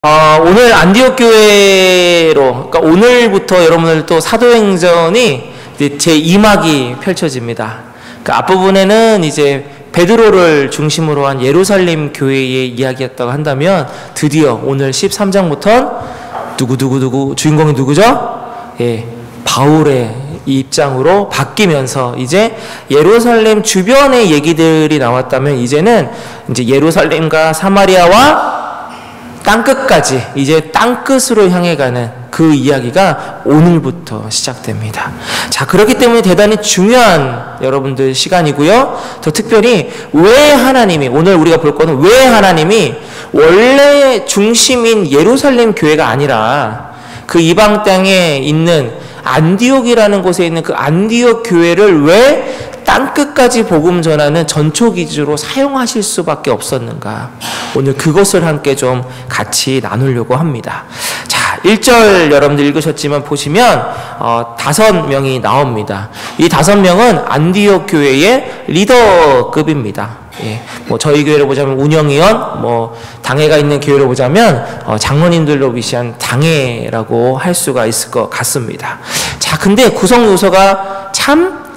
오늘 안디옥 교회로, 그러니까 오늘부터 여러분들 또 사도행전이 이제 제 2막이 펼쳐집니다. 그러니까 앞부분에는 이제 베드로를 중심으로 한 예루살렘 교회의 이야기였다고 한다면 드디어 오늘 13장부터 누구 주인공이 누구죠? 예, 바울의 입장으로 바뀌면서 이제 예루살렘 주변의 얘기들이 나왔다면 이제는 이제 예루살렘과 사마리아와 땅끝까지 이제 땅끝으로 향해 가는 그 이야기가 오늘부터 시작됩니다. 자, 그렇기 때문에 대단히 중요한 여러분들 시간이고요. 더 특별히 왜 하나님이, 오늘 우리가 볼 거는 왜 하나님이 원래 중심인 예루살렘 교회가 아니라 그 이방 땅에 있는 안디옥이라는 곳에 있는 그 안디옥 교회를 왜 땅끝까지 복음 전하는 전초기지로 사용하실 수밖에 없었는가. 오늘 그것을 함께 좀 같이 나누려고 합니다. 자, 1절 여러분들 읽으셨지만 보시면 5명이 나옵니다. 이 5명은 안디옥 교회의 리더급입니다. 예, 뭐 저희 교회를 보자면 운영위원, 뭐 당회가 있는 교회를 보자면 장로님들로 위시한 당회라고 할 수가 있을 것 같습니다. 자, 근데 구성 요소가 참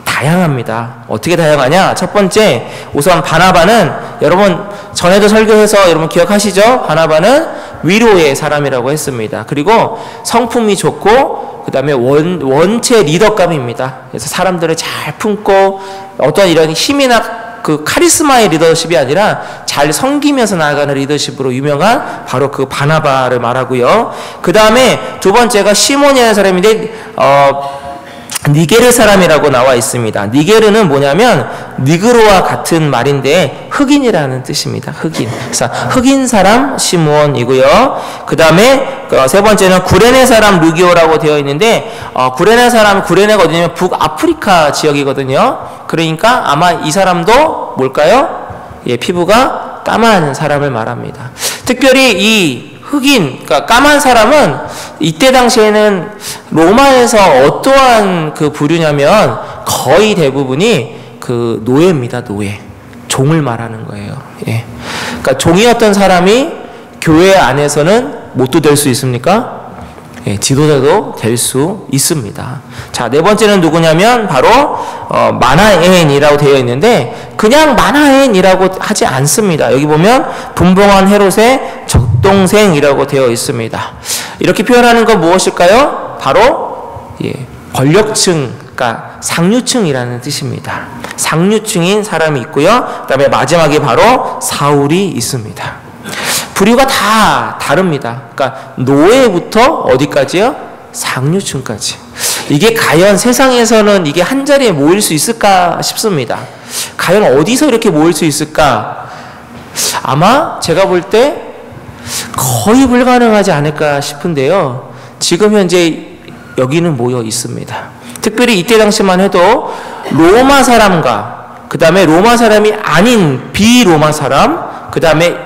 다양합니다. 어떻게 다양하냐? 첫 번째, 우선 바나바는 여러분 전에도 설교해서 여러분 기억하시죠? 바나바는 위로의 사람이라고 했습니다. 그리고 성품이 좋고 그 다음에 원체 리더감입니다. 그래서 사람들을 잘 품고 어떤 이런 힘이나 그 카리스마의 리더십이 아니라 잘 섬기면서 나아가는 리더십으로 유명한 바로 그 바나바를 말하고요. 그 다음에 두 번째가 시몬이라는 사람인데 니게르 사람이라고 나와 있습니다. 니게르는 뭐냐면 니그로와 같은 말인데 흑인이라는 뜻입니다. 흑인. 그래서 흑인 사람 시몬이고요. 그 다음에 세 번째는 구레네 사람 루기오라고 되어 있는데 구레네 구레네가 어디냐면 북아프리카 지역이거든요. 그러니까 아마 이 사람도 뭘까요? 예, 피부가 까만 사람을 말합니다. 특별히 이 흑인, 그러니까 까만 사람은 이때 당시에는 로마에서 어떠한 그 부류냐면 거의 대부분이 그 노예입니다. 노예. 종을 말하는 거예요. 예. 그러니까 종이었던 사람이 교회 안에서는 뭣도 될 수 있습니까? 예, 지도자도 될 수 있습니다. 자, 네 번째는 누구냐면 바로 마나엔이라고 되어 있는데 그냥 마나엔이라고 하지 않습니다. 여기 보면 분봉한 헤롯의 적동생이라고 되어 있습니다. 이렇게 표현하는 건 무엇일까요? 바로 권력층, 그러니까 상류층이라는 뜻입니다. 상류층인 사람이 있고요. 그 다음에 마지막에 바로 사울이 있습니다. 부류가 다 다릅니다. 그러니까 노예부터 어디까지요? 상류층까지. 이게 과연 세상에서는 이게 한 자리에 모일 수 있을까 싶습니다. 과연 어디서 이렇게 모일 수 있을까? 아마 제가 볼 때 거의 불가능하지 않을까 싶은데요. 지금 현재 여기는 모여 있습니다. 특별히 이때 당시만 해도 로마 사람과 그 다음에 로마 사람이 아닌 비로마 사람, 그 다음에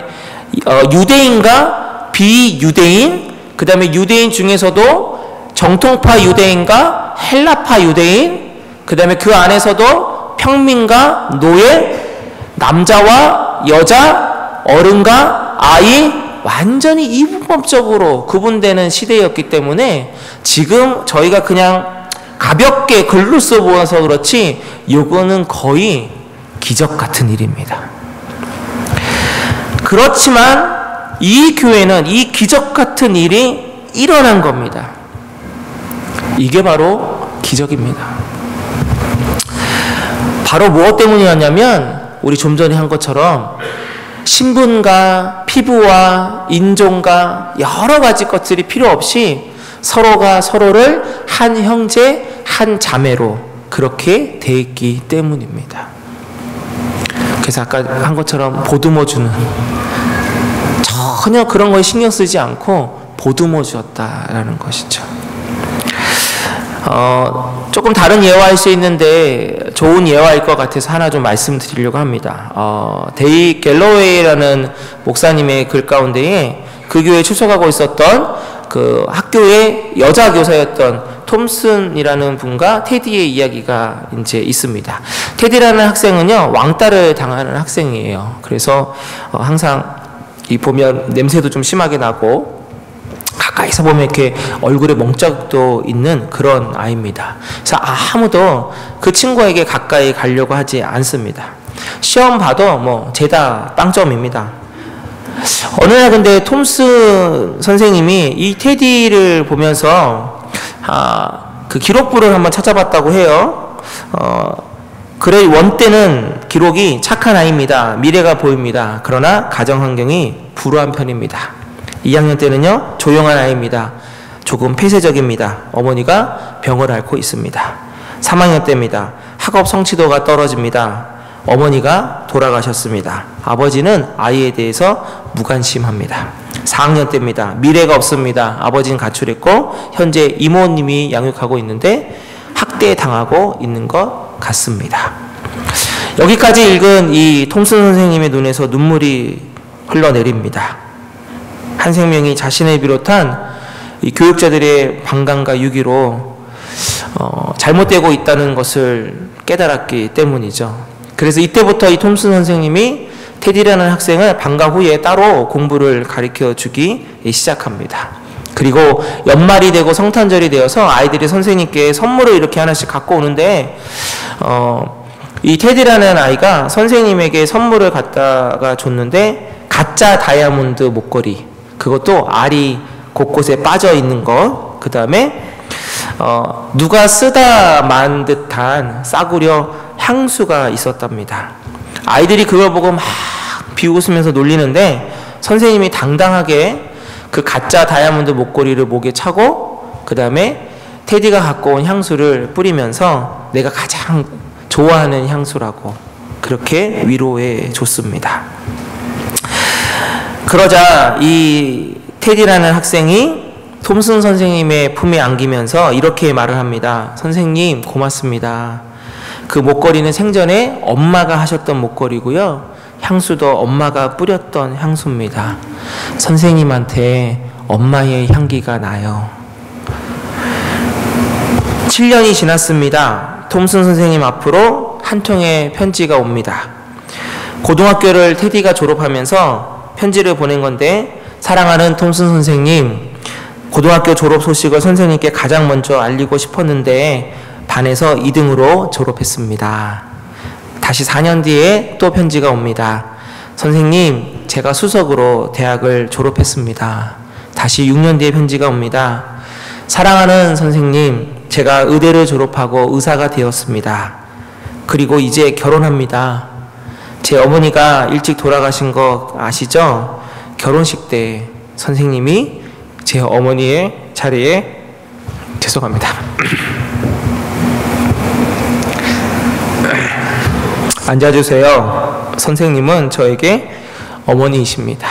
유대인과 비유대인, 그 다음에 유대인 중에서도 정통파 유대인과 헬라파 유대인, 그 다음에 그 안에서도 평민과 노예, 남자와 여자, 어른과 아이, 완전히 이분법적으로 구분되는 시대였기 때문에 지금 저희가 그냥 가볍게 글로 써보아서 그렇지 이거는 거의 기적 같은 일입니다. 그렇지만 이 교회는 이 기적 같은 일이 일어난 겁니다. 이게 바로 기적입니다. 바로 무엇 때문이었냐면 우리 좀 전에 한 것처럼 신분과 피부와 인종과 여러 가지 것들이 필요 없이 서로가 서로를 한 형제, 한 자매로 그렇게 돼 있기 때문입니다. 그래서 아까 한 것처럼 보듬어 주는, 전혀 그런 거에 신경 쓰지 않고 보듬어 주었다라는 것이죠. 조금 다른 예화일 수 있는데 좋은 예화일 것 같아서 하나 좀 말씀드리려고 합니다. 데이 갤러웨이라는 목사님의 글 가운데에 그 교회에 출석하고 있었던 그 학교의 여자 교사였던 톰슨이라는 분과 테디의 이야기가 이제 있습니다. 테디라는 학생은요, 왕따를 당하는 학생이에요. 그래서 항상 이 보면 냄새도 좀 심하게 나고 가까이서 보면 이렇게 얼굴에 멍짝도 있는 그런 아이입니다. 그래서 아무도 그 친구에게 가까이 가려고 하지 않습니다. 시험 봐도 뭐 죄다 빵점입니다. 어느 날 근데 톰슨 선생님이 이 테디를 보면서 그 기록부를 한번 찾아봤다고 해요. 그레이 1 때는 기록이 착한 아이입니다. 미래가 보입니다. 그러나 가정 환경이 불우한 편입니다. 2학년 때는요, 조용한 아이입니다. 조금 폐쇄적입니다. 어머니가 병을 앓고 있습니다. 3학년 때입니다. 학업 성취도가 떨어집니다. 어머니가 돌아가셨습니다. 아버지는 아이에 대해서 무관심합니다. 4학년 때입니다. 미래가 없습니다. 아버지는 가출했고 현재 이모님이 양육하고 있는데 학대당하고 있는 것 같습니다. 여기까지 읽은 이 톰슨 선생님의 눈에서 눈물이 흘러내립니다. 한 생명이 자신을 비롯한 이 교육자들의 방관과 유기로 잘못되고 있다는 것을 깨달았기 때문이죠. 그래서 이때부터 이 톰슨 선생님이 테디라는 학생을 방과 후에 따로 공부를 가르쳐 주기 시작합니다. 그리고 연말이 되고 성탄절이 되어서 아이들이 선생님께 선물을 이렇게 하나씩 갖고 오는데 이 테디라는 아이가 선생님에게 선물을 갖다가 줬는데 가짜 다이아몬드 목걸이, 그것도 알이 곳곳에 빠져 있는 것, 그 다음에 누가 쓰다 만 듯한 싸구려 향수가 있었답니다. 아이들이 그걸 보고 막 비웃으면서 놀리는데 선생님이 당당하게 그 가짜 다이아몬드 목걸이를 목에 차고 그 다음에 테디가 갖고 온 향수를 뿌리면서 내가 가장 좋아하는 향수라고 그렇게 위로해 줬습니다. 그러자 이 테디라는 학생이 톰슨 선생님의 품에 안기면서 이렇게 말을 합니다. 선생님 고맙습니다. 그 목걸이는 생전에 엄마가 하셨던 목걸이고요. 향수도 엄마가 뿌렸던 향수입니다. 선생님한테 엄마의 향기가 나요. 7년이 지났습니다. 톰슨 선생님 앞으로 한 통의 편지가 옵니다. 고등학교를 테디가 졸업하면서 편지를 보낸 건데, 사랑하는 톰슨 선생님, 고등학교 졸업 소식을 선생님께 가장 먼저 알리고 싶었는데 반에서 2등으로 졸업했습니다. 다시 4년 뒤에 또 편지가 옵니다. 선생님, 제가 수석으로 대학을 졸업했습니다. 다시 6년 뒤에 편지가 옵니다. 사랑하는 선생님, 제가 의대를 졸업하고 의사가 되었습니다. 그리고 이제 결혼합니다. 제 어머니가 일찍 돌아가신 거 아시죠? 결혼식 때 선생님이 제 어머니의 자리에, 죄송합니다. 앉아주세요. 선생님은 저에게 어머니이십니다.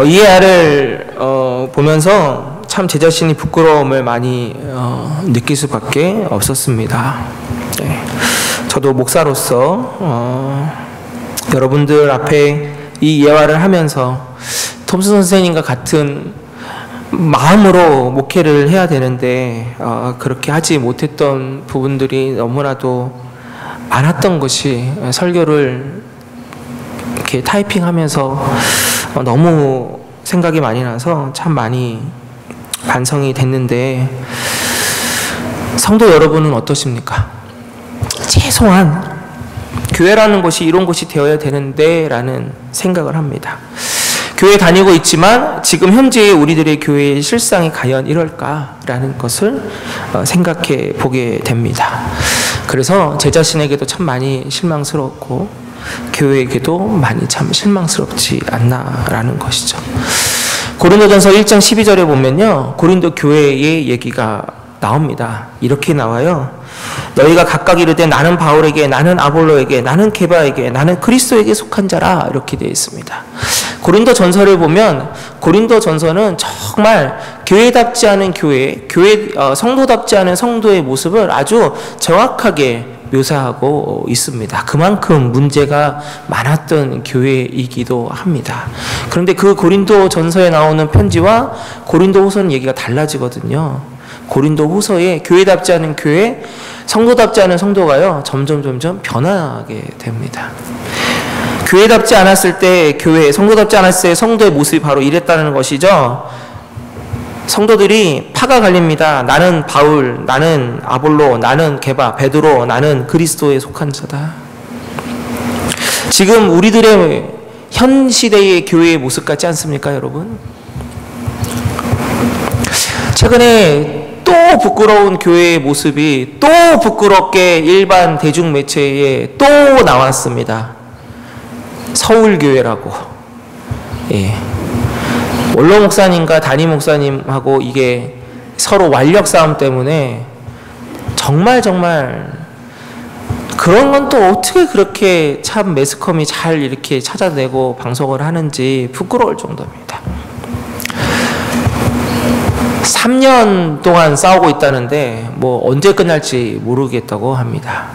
이 애를 보면서 참 제 자신이 부끄러움을 많이 느낄 수밖에 없었습니다. 네. 저도 목사로서 여러분들 앞에 이 예화를 하면서 톰슨 선생님과 같은 마음으로 목회를 해야 되는데 그렇게 하지 못했던 부분들이 너무나도 많았던 것이, 설교를 이렇게 타이핑하면서 너무 생각이 많이 나서 참 많이 반성이 됐는데, 성도 여러분은 어떠십니까? 최소한 교회라는 곳이 이런 곳이 되어야 되는데 라는 생각을 합니다. 교회 다니고 있지만 지금 현재 우리들의 교회의 실상이 과연 이럴까라는 것을 생각해 보게 됩니다. 그래서 제 자신에게도 참 많이 실망스럽고 교회에게도 많이 참 실망스럽지 않나라는 것이죠. 고린도전서 1장 12절에 보면요, 고린도 교회의 얘기가 나옵니다. 이렇게 나와요. 너희가 각각 이르되 나는 바울에게, 나는 아볼로에게, 나는 게바에게, 나는 그리스도에게 속한 자라, 이렇게 되어 있습니다. 고린도 전서를 보면 고린도 전서는 정말 교회답지 않은 교회, 성도답지 않은 성도의 모습을 아주 정확하게 묘사하고 있습니다. 그만큼 문제가 많았던 교회이기도 합니다. 그런데 그 고린도 전서에 나오는 편지와 고린도 후서는 얘기가 달라지거든요. 고린도 후서에 교회답지 않은 교회, 성도답지 않은 성도가요, 점점 변하게 됩니다. 교회답지 않았을 때 교회, 성도답지 않았을 때 성도의 모습이 바로 이랬다는 것이죠. 성도들이 파가 갈립니다. 나는 바울, 나는 아볼로, 나는 게바, 베드로, 나는 그리스도에 속한 자다. 지금 우리들의 현 시대의 교회의 모습 같지 않습니까, 여러분? 최근에 또 부끄러운 교회의 모습이 또 부끄럽게 일반 대중매체에 또 나왔습니다. 서울교회라고. 예. 원로 목사님과 담임 목사님하고 이게 서로 완력 싸움 때문에 정말 그런 건 또 어떻게 그렇게 참 매스컴이 잘 이렇게 찾아내고 방송을 하는지 부끄러울 정도입니다. 3년 동안 싸우고 있다는데 뭐 언제 끝날지 모르겠다고 합니다.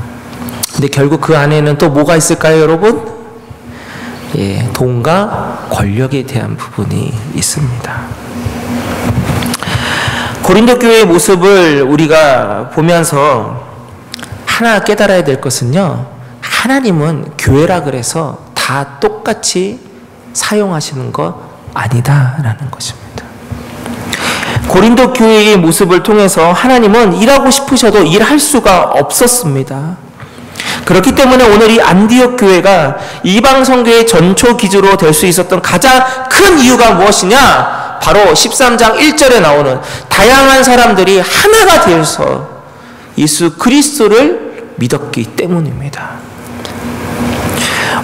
근데 결국 그 안에는 또 뭐가 있을까요, 여러분? 예, 돈과 권력에 대한 부분이 있습니다. 고린도 교회의 모습을 우리가 보면서 하나 깨달아야 될 것은요, 하나님은 교회라 그래서 다 똑같이 사용하시는 것 아니다라는 것입니다. 고린도 교회의 모습을 통해서 하나님은 일하고 싶으셔도 일할 수가 없었습니다. 그렇기 때문에 오늘 이 안디옥 교회가 이방 선교의 전초 기주로 될 수 있었던 가장 큰 이유가 무엇이냐? 바로 13장 1절에 나오는 다양한 사람들이 하나가 되어서 예수 그리스도를 믿었기 때문입니다.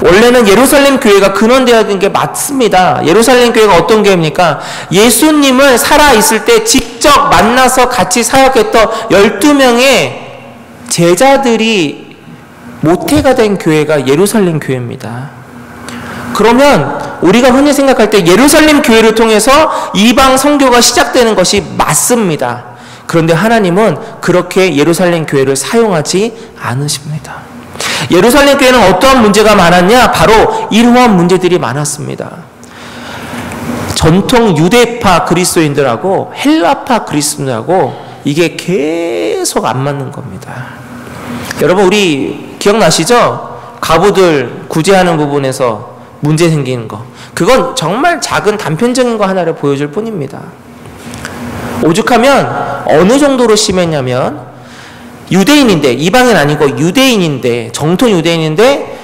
원래는 예루살렘 교회가 근원되어야 되는 게 맞습니다. 예루살렘 교회가 어떤 교회입니까? 예수님을 살아있을 때 직접 만나서 같이 사역했던 12명의 제자들이 모태가 된 교회가 예루살렘 교회입니다. 그러면 우리가 흔히 생각할 때 예루살렘 교회를 통해서 이방 선교가 시작되는 것이 맞습니다. 그런데 하나님은 그렇게 예루살렘 교회를 사용하지 않으십니다. 예루살렘 교회는 어떠한 문제가 많았냐? 바로 이러한 문제들이 많았습니다. 전통 유대파 그리스도인들하고 헬라파 그리스도인들하고 이게 계속 안 맞는 겁니다. 여러분, 우리 기억나시죠? 과부들 구제하는 부분에서 문제 생기는 거. 그건 정말 작은 단편적인 거 하나를 보여줄 뿐입니다. 오죽하면 어느 정도로 심했냐면 유대인인데, 이방인 아니고 유대인인데, 정통 유대인인데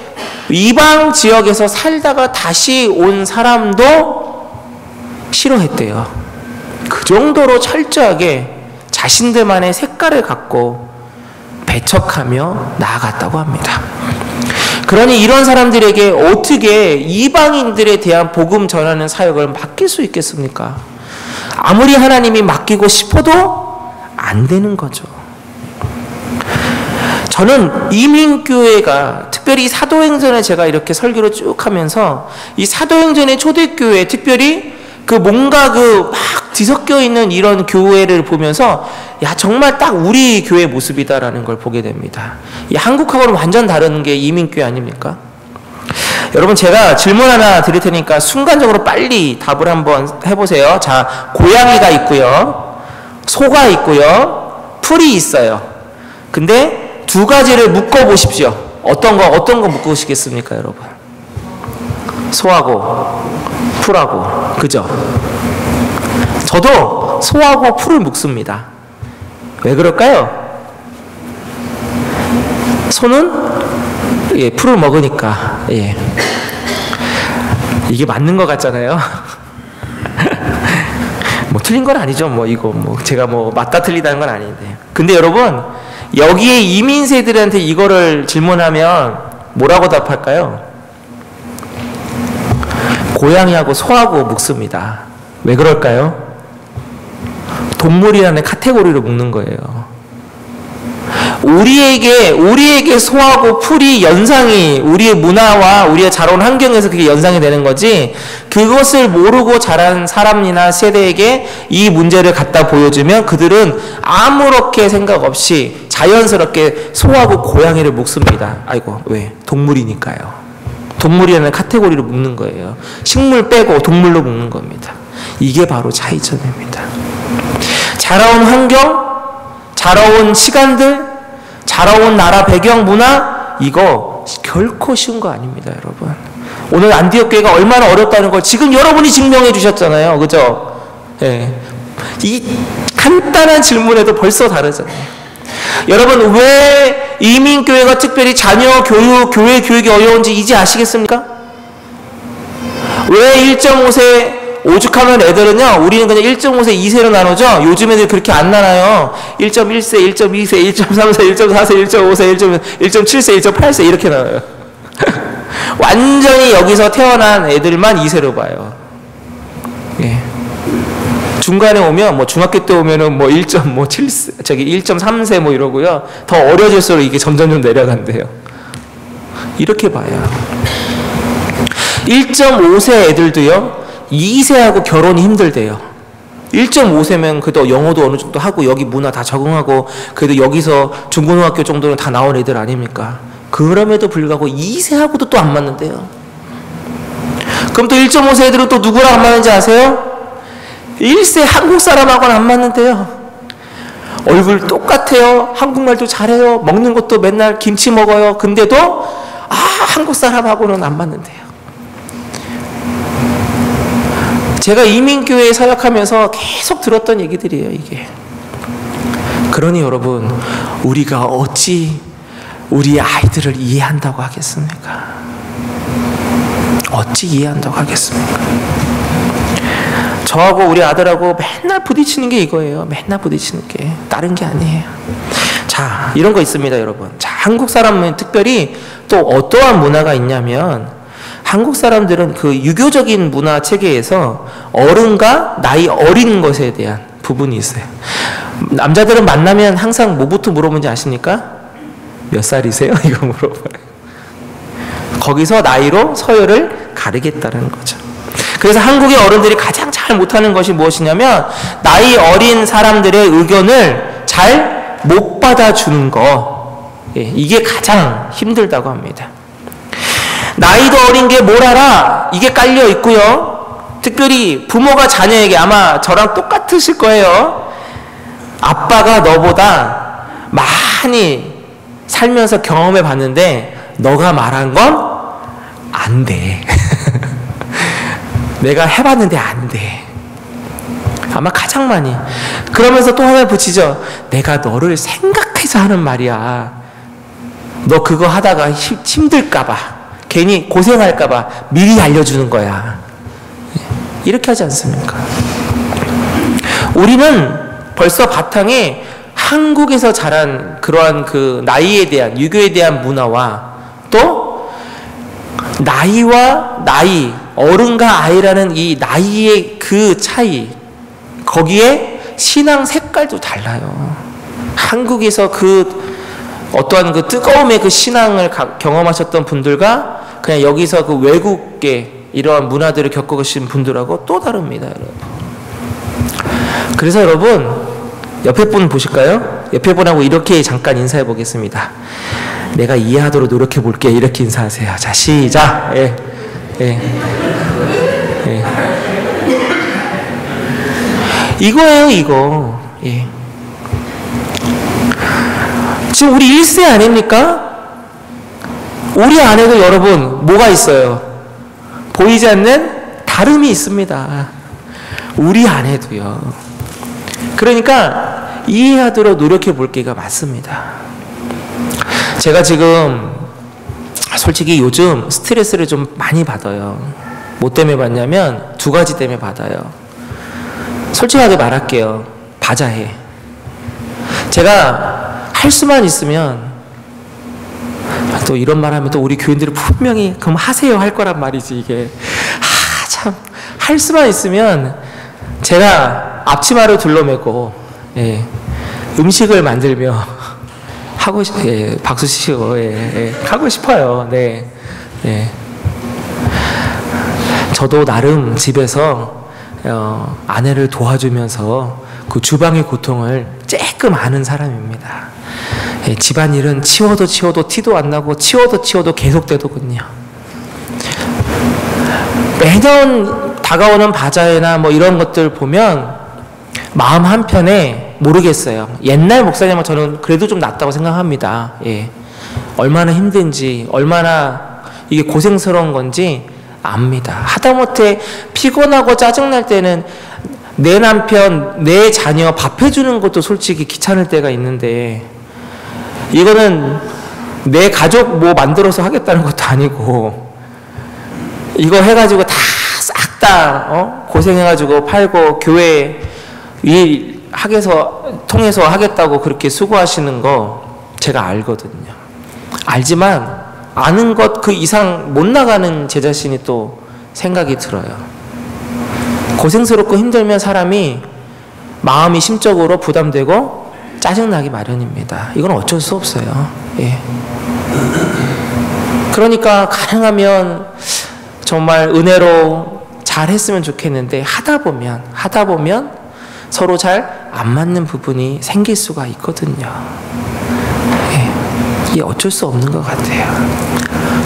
이방 지역에서 살다가 다시 온 사람도 싫어했대요. 그 정도로 철저하게 자신들만의 색깔을 갖고 배척하며 나아갔다고 합니다. 그러니 이런 사람들에게 어떻게 이방인들에 대한 복음 전하는 사역을 맡길 수 있겠습니까? 아무리 하나님이 맡기고 싶어도 안 되는 거죠. 저는 이민교회가 특별히 사도행전에 제가 이렇게 설교를 쭉 하면서 이 사도행전의 초대교회, 특별히 그 뭔가 그 막 뒤섞여 있는 이런 교회를 보면서 야, 정말 딱 우리 교회 모습이다라는 걸 보게 됩니다. 이 한국하고는 완전 다른 게 이민교회 아닙니까? 여러분, 제가 질문 하나 드릴 테니까 순간적으로 빨리 답을 한번 해보세요. 자, 고양이가 있고요, 소가 있고요, 풀이 있어요. 근데 두 가지를 묶어 보십시오. 어떤 거 묶으시겠습니까, 여러분? 소하고 풀하고, 그죠? 저도 소하고 풀을 묶습니다. 왜 그럴까요? 소는 예, 풀을 먹으니까. 예. 이게 맞는 것 같잖아요. 뭐 틀린 건 아니죠. 뭐 이거 뭐 제가 뭐 맞다 틀리다는 건 아닌데. 근데 여러분, 여기에 이민세들한테 이거를 질문하면 뭐라고 답할까요? 고양이하고 소하고 묶습니다. 왜 그럴까요? 동물이라는 카테고리로 묶는 거예요. 우리에게 소하고 풀이 연상이, 우리의 문화와 우리의 자라온 환경에서 그게 연상이 되는 거지, 그것을 모르고 자란 사람이나 세대에게 이 문제를 갖다 보여주면 그들은 아무렇게 생각 없이 자연스럽게 소하고 고양이를 묶습니다. 아이고, 왜? 동물이니까요. 동물이라는 카테고리로 묶는 거예요. 식물 빼고 동물로 묶는 겁니다. 이게 바로 차이점입니다. 자라온 환경, 자라온 시간들, 자라온 나라 배경 문화, 이거 결코 쉬운 거 아닙니다, 여러분. 오늘 안디옥 교회가 얼마나 어렵다는 걸 지금 여러분이 증명해 주셨잖아요. 그죠? 예. 이 간단한 질문에도 벌써 다르잖아요. 여러분, 왜 이민교회가 특별히 자녀 교육, 교회 교육이 어려운지 이제 아시겠습니까? 왜 1.5세 오죽하면 애들은요, 우리는 그냥 1.5세, 2세로 나누죠? 요즘 애들 그렇게 안 나눠요. 1.1세, 1.2세, 1.3세, 1.4세, 1.5세, 1.7세, 1.8세 이렇게 나눠요. 완전히 여기서 태어난 애들만 2세로 봐요. 예. 중간에 오면 뭐 중학교 때 오면은 뭐 1.7세, 저기 1.3세 뭐 이러고요. 더 어려질수록 이게 점점 좀 내려간대요. 이렇게 봐요. 1.5세 애들도요, 2세하고 결혼이 힘들대요. 1.5세면 그래도 영어도 어느 정도 하고 여기 문화 다 적응하고 그래도 여기서 중고등학교 정도는 다 나온 애들 아닙니까? 그럼에도 불구하고 2세하고도 또 안 맞는데요. 그럼 또 1.5세 애들은 또 누구랑 안 맞는지 아세요? 1세 한국 사람하고는 안 맞는데요. 얼굴 똑같아요. 한국말도 잘해요. 먹는 것도 맨날 김치 먹어요. 근데도 한국 사람하고는 안 맞는데요. 제가 이민교회에 사역하면서 계속 들었던 얘기들이에요, 이게. 그러니 여러분, 우리가 어찌 우리 아이들을 이해한다고 하겠습니까? 어찌 이해한다고 하겠습니까? 저하고 우리 아들하고 맨날 부딪히는 게 이거예요. 맨날 부딪히는 게. 다른 게 아니에요. 자, 이런 거 있습니다, 여러분. 자, 한국 사람은 특별히 또 어떠한 문화가 있냐면, 한국 사람들은 그 유교적인 문화 체계에서 어른과 나이 어린 것에 대한 부분이 있어요. 남자들은 만나면 항상 뭐부터 물어보는지 아십니까? 몇 살이세요? 이거 물어봐요. 거기서 나이로 서열을 가르겠다는 거죠. 그래서 한국의 어른들이 가장 잘 못하는 것이 무엇이냐면, 나이 어린 사람들의 의견을 잘 못 받아주는 거. 이게 가장 힘들다고 합니다. 나이도 어린 게 뭘 알아? 이게 깔려 있고요. 특별히 부모가 자녀에게, 아마 저랑 똑같으실 거예요. 아빠가 너보다 많이 살면서 경험해 봤는데 너가 말한 건 안 돼. 내가 해봤는데 안 돼. 아마 가장 많이. 그러면서 또 하나 붙이죠. 내가 너를 생각해서 하는 말이야. 너 그거 하다가 힘들까봐, 괜히 고생할까봐 미리 알려주는 거야. 이렇게 하지 않습니까? 우리는 벌써 바탕에 한국에서 자란 그러한 그 나이에 대한, 유교에 대한 문화와 또 나이와 나이, 어른과 아이라는 이 나이의 그 차이, 거기에 신앙 색깔도 달라요. 한국에서 그 어떠한 그 뜨거움의 그 신앙을 경험하셨던 분들과 그냥 여기서 그 외국의 이러한 문화들을 겪어보신 분들하고 또 다릅니다, 여러분. 그래서 여러분, 옆에 분 보실까요? 옆에 분하고 이렇게 잠깐 인사해 보겠습니다. 내가 이해하도록 노력해 볼게. 이렇게 인사하세요. 자, 시작. 예. 예. 예. 이거예요, 이거. 예. 지금 우리 1세 아닙니까? 우리 안에도 여러분, 뭐가 있어요? 보이지 않는 다름이 있습니다. 우리 안에도요. 그러니까 이해하도록 노력해 볼 게가 맞습니다. 제가 지금 솔직히 요즘 스트레스를 좀 많이 받아요. 뭐 때문에 받냐면 두 가지 때문에 받아요. 솔직하게 말할게요. 바자해. 제가 할 수만 있으면, 또 이런 말 하면 또 우리 교인들이 분명히 그럼 하세요 할 거란 말이지, 이게. 참, 할 수만 있으면 제가 앞치마를 둘러매고, 예, 음식을 만들며 하고 예, 박수 치시고, 예, 하고 싶어요. 네. 예. 저도 나름 집에서 아내를 도와주면서 그 주방의 고통을 조금 아는 사람입니다. 예, 집안일은 치워도 티도 안 나고 치워도 계속되더군요. 매년 다가오는 바자회나 뭐 이런 것들 보면 마음 한편에 모르겠어요. 옛날 목사님은 저는 그래도 좀 낫다고 생각합니다. 예. 얼마나 힘든지, 얼마나 이게 고생스러운 건지 압니다. 하다못해 피곤하고 짜증날 때는 내 남편, 내 자녀 밥 해주는 것도 솔직히 귀찮을 때가 있는데, 이거는 내 가족 뭐 만들어서 하겠다는 것도 아니고, 이거 해가지고 다 싹 다 고생해가지고 팔고 교회 일 통해서 하겠다고 그렇게 수고하시는 거 제가 알거든요. 알지만 아는 것 그 이상 못 나가는 제 자신이 또 생각이 들어요. 고생스럽고 힘들면 사람이 마음이 심적으로 부담되고 짜증나기 마련입니다. 이건 어쩔 수 없어요. 예. 그러니까 가능하면 정말 은혜로 잘 했으면 좋겠는데, 하다 보면 서로 잘 안 맞는 부분이 생길 수가 있거든요. 예. 이게 어쩔 수 없는 것 같아요.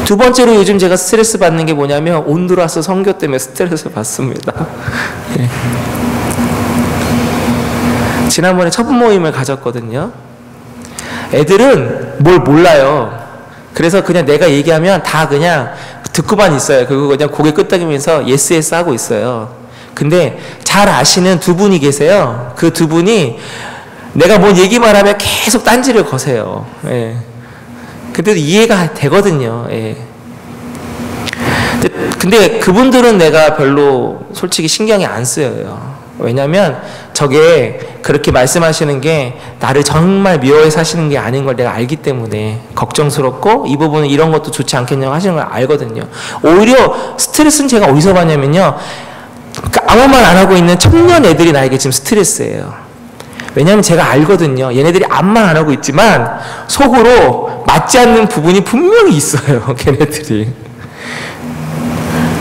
두 번째로 요즘 제가 스트레스 받는 게 뭐냐면, 온두라스 선교 때문에 스트레스 받습니다. 예. 지난번에 첫 모임을 가졌거든요. 애들은 뭘 몰라요. 그래서 그냥 내가 얘기하면 다 그냥 듣고만 있어요. 그리고 그냥 고개 끄덕이면서 예스 예스 하고 있어요. 근데 잘 아시는 두 분이 계세요. 그 두 분이 내가 뭔 얘기만 하면 계속 딴지를 거세요. 예. 근데도 이해가 되거든요. 예. 근데 그분들은 내가 별로 솔직히 신경이 안 쓰여요. 왜냐면 저게 그렇게 말씀하시는 게 나를 정말 미워해서 하시는 게 아닌 걸 내가 알기 때문에 걱정스럽고, 이 부분은 이런 것도 좋지 않겠냐고 하시는 걸 알거든요. 오히려 스트레스는 제가 어디서 받냐면요, 아무 말 안 하고 있는 청년 애들이 나에게 지금 스트레스예요. 왜냐하면 제가 알거든요. 얘네들이 아무 말 안 하고 있지만 속으로 맞지 않는 부분이 분명히 있어요. 걔네들이.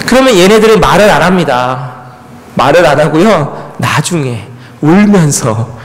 그러면 얘네들은 말을 안 합니다. 말을 안 하고요, 나중에 울면서